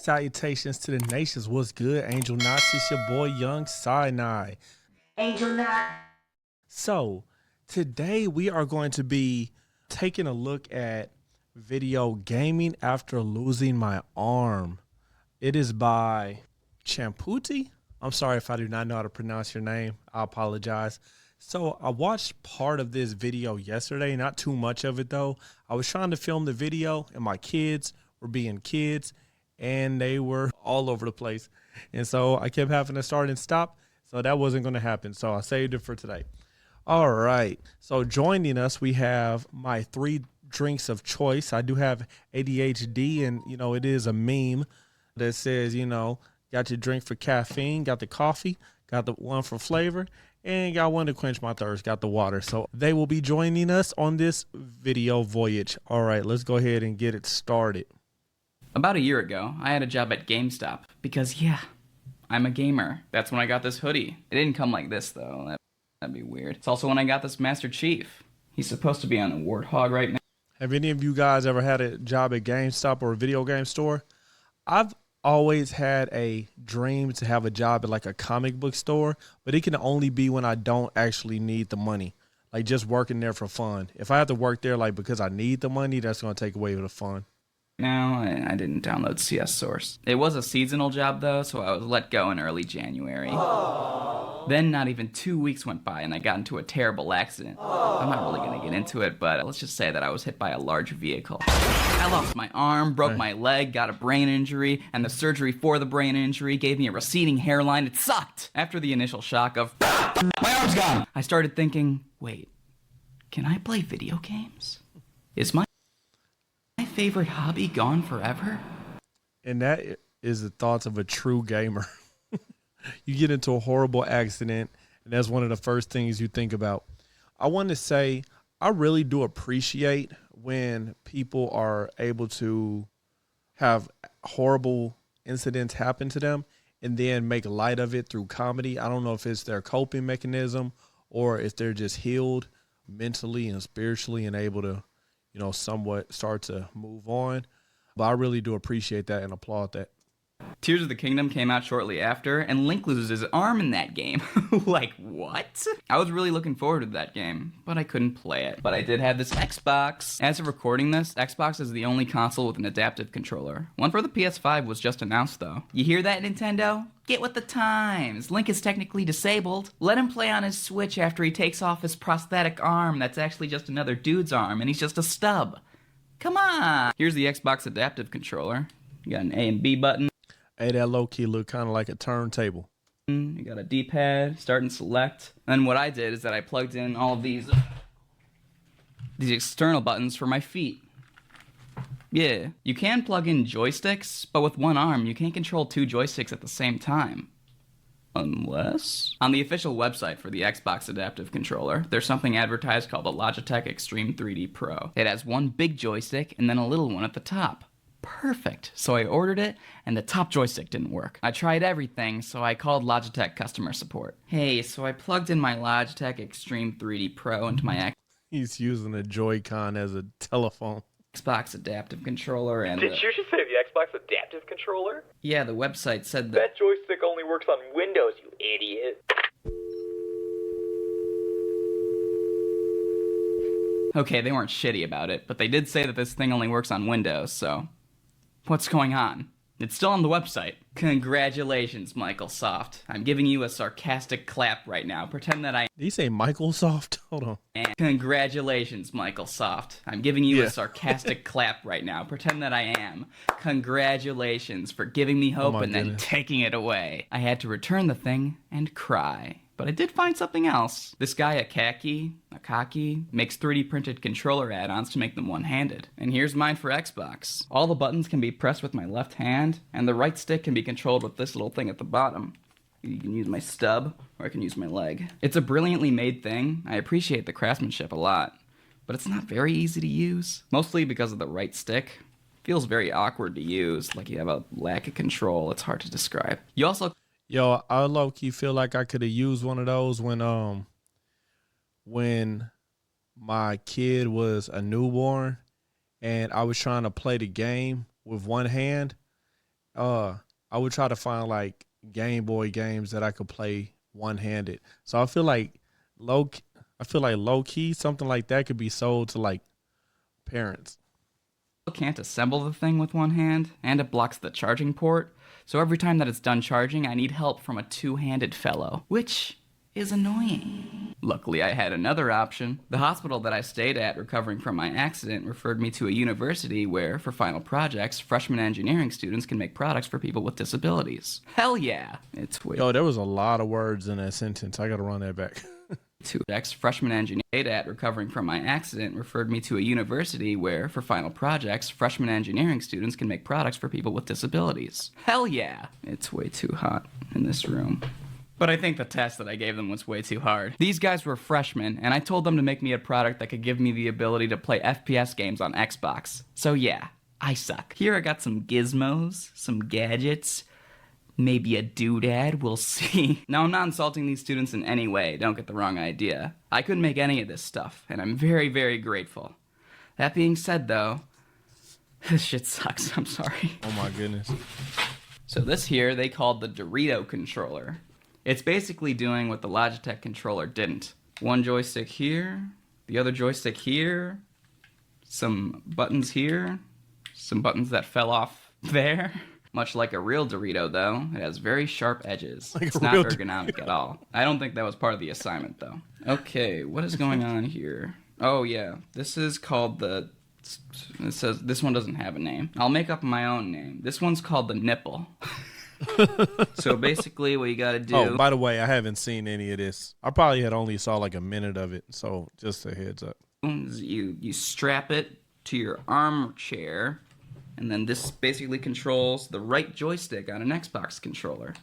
Salutations to the nations. What's good, Angel Knots? It's your boy, Young Sinai. Angel Knot. So, today we are going to be taking a look at video gaming after losing my arm. It is by Champuti. I'm sorry if I do not know how to pronounce your name. I apologize. So I watched part of this video yesterday, not too much of it though. I was trying to film the video and my kids were being kids and they were all over the place. And so I kept having to start and stop. So that wasn't going to happen. So I saved it for today. All right. So joining us, we have my 3 drinks of choice. I do have ADHD and, it is a meme that says, got your drink for caffeine, got the coffee, got the one for flavor, and got one to quench my thirst, got the water. So they will be joining us on this video voyage. All right, let's go ahead and get it started. About a year ago, I had a job at GameStop because, I'm a gamer. That's when I got this hoodie. It didn't come like this, though. That'd be weird. It's also when I got this Master Chief. He's supposed to be on the Warthog right now. Have any of you guys ever had a job at GameStop or a video game store? I've always had a dream to have a job at like a comic book store, but it can only be when I don't actually need the money. Like just working there for fun. If I have to work there like because I need the money, that's going to take away the fun. Now, I didn't download CS Source. It was a seasonal job, though, so I was let go in early January. Then not even 2 weeks went by and I got into a terrible accident. I'm not really going to get into it, but let's just say that I was hit by a large vehicle. I lost my arm, broke my leg, got a brain injury, and the surgery for the brain injury gave me a receding hairline. It sucked! After the initial shock of, my arm's gone! I started thinking, wait, can I play video games? Is my favorite hobby gone forever? And that is the thoughts of a true gamer. You get into a horrible accident, and that's one of the first things you think about. I want to say I really do appreciate when people are able to have horrible incidents happen to them and then make light of it through comedy. I don't know if it's their coping mechanism or if they're just healed mentally and spiritually and able to, somewhat start to move on. But I really do appreciate that and applaud that. Tears of the Kingdom came out shortly after, and Link loses his arm in that game. Like, what? I was really looking forward to that game, but I couldn't play it. But I did have this Xbox. As of recording this, Xbox is the only console with an adaptive controller. One for the PS5 was just announced, though. You hear that, Nintendo? Get with the times. Link is technically disabled. Let him play on his Switch after he takes off his prosthetic arm that's actually just another dude's arm, and he's just a stub. Come on! Here's the Xbox adaptive controller. You got an A and B button. Hey, that low-key look kind of like a turntable. You got a D-pad, start and select. And what I did is that I plugged in all of these external buttons for my feet. Yeah, you can plug in joysticks, but with one arm, you can't control 2 joysticks at the same time. Unless? On the official website for the Xbox adaptive controller, there's something advertised called the Logitech Extreme 3D Pro. It has one big joystick and then a little one at the top. Perfect. So I ordered it, and the top joystick didn't work. I tried everything, so I called Logitech customer support. Hey, so I plugged in my Logitech Extreme 3D Pro into my He's using a Joy-Con as a telephone. Xbox adaptive controller and... Did you just say the Xbox adaptive controller? Yeah, the website said That joystick only works on Windows, you idiot. Okay, they weren't shitty about it, but they did say that this thing only works on Windows, so... What's going on? It's still on the website. Congratulations, Microsoft. I'm giving you a sarcastic clap right now. Pretend that I... Did he say Microsoft? Hold on. am. Congratulations, Microsoft. I'm giving you a sarcastic clap right now. Pretend that I am. Congratulations for giving me hope and then taking it away. I had to return the thing and cry. But I did find something else. This guy, Akaki, makes 3D printed controller add-ons to make them one-handed. And here's mine for Xbox. All the buttons can be pressed with my left hand, and the right stick can be controlled with this little thing at the bottom. You can use my stub, or I can use my leg. It's a brilliantly made thing. I appreciate the craftsmanship a lot. But it's not very easy to use. Mostly because of the right stick. Feels very awkward to use, like you have a lack of control. It's hard to describe. You also... Yo, I low-key feel like I could have used one of those when my kid was a newborn and I was trying to play the game with one hand. I would try to find like Game Boy games that I could play one handed. So I feel like low key something like that could be sold to like parents. Can't assemble the thing with one hand, and it blocks the charging port. So every time that it's done charging, I need help from a two-handed fellow, which is annoying. Luckily, I had another option. The hospital that I stayed at recovering from my accident referred me to a university where, for final projects, freshman engineering students can make products for people with disabilities. Hell yeah! It's weird. Yo, there was a lot of words in that sentence. I gotta run that back. Two freshman engineer at recovering from my accident referred me to a university where, for final projects, freshman engineering students can make products for people with disabilities. Hell yeah! It's way too hot in this room. But I think the test that I gave them was way too hard. These guys were freshmen, and I told them to make me a product that could give me the ability to play FPS games on Xbox. So yeah, I suck. Here I got some gizmos, some gadgets, maybe a doodad, we'll see. Now, I'm not insulting these students in any way, don't get the wrong idea. I couldn't make any of this stuff, and I'm very, very grateful. That being said, though, this shit sucks, I'm sorry. Oh my goodness. So this here, they called the Dorito controller. It's basically doing what the Logitech controller didn't. One joystick here, the other joystick here, some buttons here, some buttons that fell off there. Much like a real Dorito, though, it has very sharp edges. It's not ergonomic at all. I don't think that was part of the assignment, though. Okay, what is going on here? Oh, yeah. This is called the... It says this one doesn't have a name. I'll make up my own name. This one's called the nipple. So basically what you gotta do... Oh, by the way, I haven't seen any of this. I probably had only saw like a minute of it, so just a heads up. You strap it to your armchair, and then this basically controls the right joystick on an Xbox controller.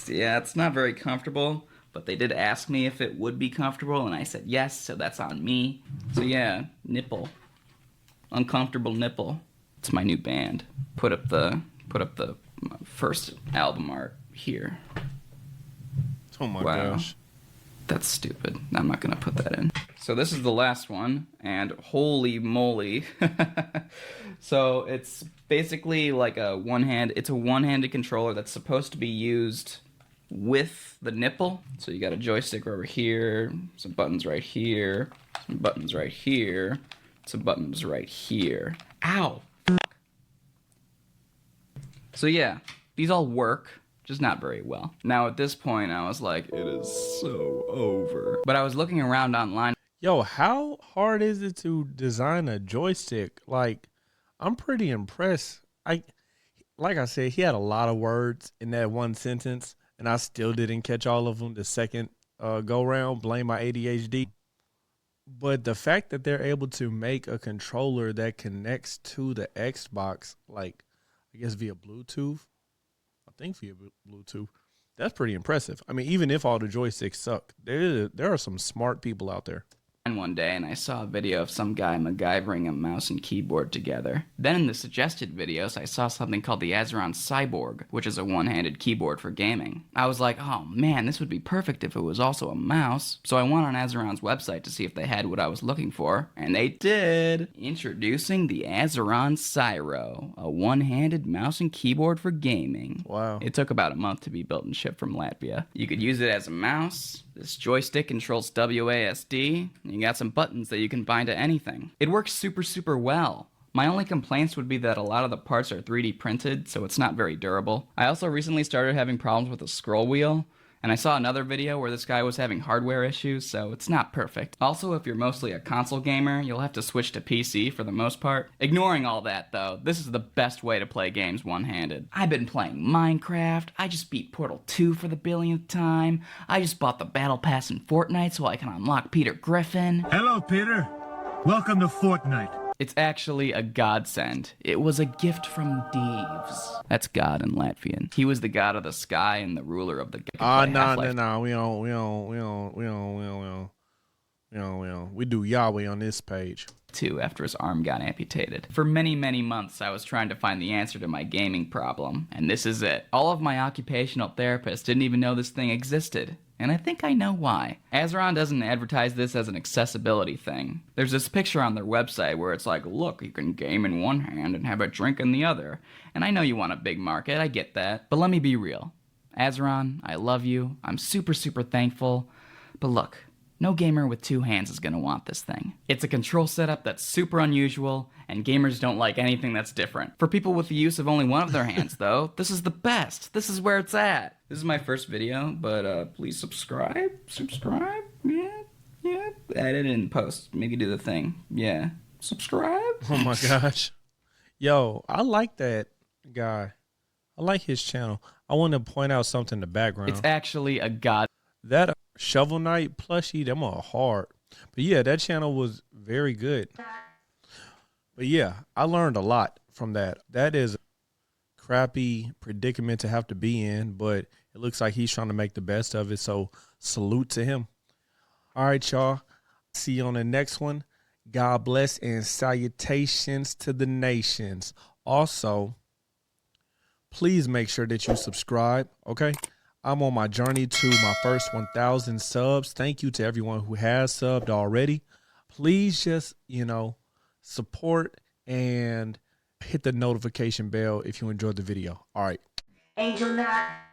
It's not very comfortable, but they did ask me if it would be comfortable, and I said yes, so that's on me. So yeah, nipple. Uncomfortable nipple. It's my new band. Put up the first album art here. Oh my gosh. That's stupid. I'm not gonna put that in. So this is the last one, and holy moly. So it's basically like it's a one-handed controller that's supposed to be used with the nipple. So you got a joystick over here, some buttons right here, some buttons right here, some buttons right here. Ow! So yeah, these all work, just not very well. Now at this point, I was like, it is so over. But I was looking around online. Yo, how hard is it to design a joystick? Like, I'm pretty impressed. Like I said, he had a lot of words in that one sentence, and I still didn't catch all of them the second go round. Blame my ADHD. But the fact that they're able to make a controller that connects to the Xbox, like, I guess via Bluetooth, via Bluetooth, that's pretty impressive. I mean, even if all the joysticks suck, there are some smart people out there. One day, and I saw a video of some guy MacGyvering a mouse and keyboard together. Then in the suggested videos, I saw something called the Azeron Cyborg, which is a one-handed keyboard for gaming. I was like, oh man, this would be perfect if it was also a mouse. So I went on Azeron's website to see if they had what I was looking for, and they did! Introducing the Azeron Cyro, a one-handed mouse and keyboard for gaming. Wow. It took about a month to be built and shipped from Latvia. You could use it as a mouse. This joystick controls WASD, and you got some buttons that you can bind to anything. It works super, super well. My only complaints would be that a lot of the parts are 3D printed, so it's not very durable. I also recently started having problems with the scroll wheel, and I saw another video where this guy was having hardware issues, so it's not perfect. Also, if you're mostly a console gamer, you'll have to switch to PC for the most part. Ignoring all that, though, this is the best way to play games one-handed. I've been playing Minecraft, I just beat Portal 2 for the billionth time, I just bought the Battle Pass in Fortnite so I can unlock Peter Griffin. Hello, Peter. Welcome to Fortnite. It's actually a godsend. It was a gift from Deeves. That's God in Latvian. He was the god of the sky and the ruler of the... No. We do Yahweh on this page. Too, after his arm got amputated. For many, many months, I was trying to find the answer to my gaming problem, and this is it. All of my occupational therapists didn't even know this thing existed. and I think I know why. Azeron doesn't advertise this as an accessibility thing. There's this picture on their website where it's like, look, you can game in one hand and have a drink in the other. And I know you want a big market, I get that. But let me be real. Azeron, I love you. I'm super, super thankful. But look, no gamer with two hands is gonna want this thing. It's a control setup that's super unusual, and gamers don't like anything that's different. For people with the use of only one of their hands, though, this is the best. This is where it's at. This is my first video, but please subscribe. Subscribe? Yeah. Edit and post. Maybe do the thing. Yeah. Subscribe? Oh my gosh. Yo, I like that guy. I like his channel. I want to point out something in the background. It's actually a god. That Shovel Knight plushie, them are hard. But yeah, that channel was very good. But yeah, I learned a lot from that. That is a crappy predicament to have to be in, but it looks like he's trying to make the best of it. So salute to him. All right, y'all. See you on the next one. God bless and salutations to the nations. Also, please make sure that you subscribe, okay? I'm on my journey to my first 1,000 subs. Thank you to everyone who has subbed already. Please just, support and hit the notification bell if you enjoyed the video. All right. Angel Knot.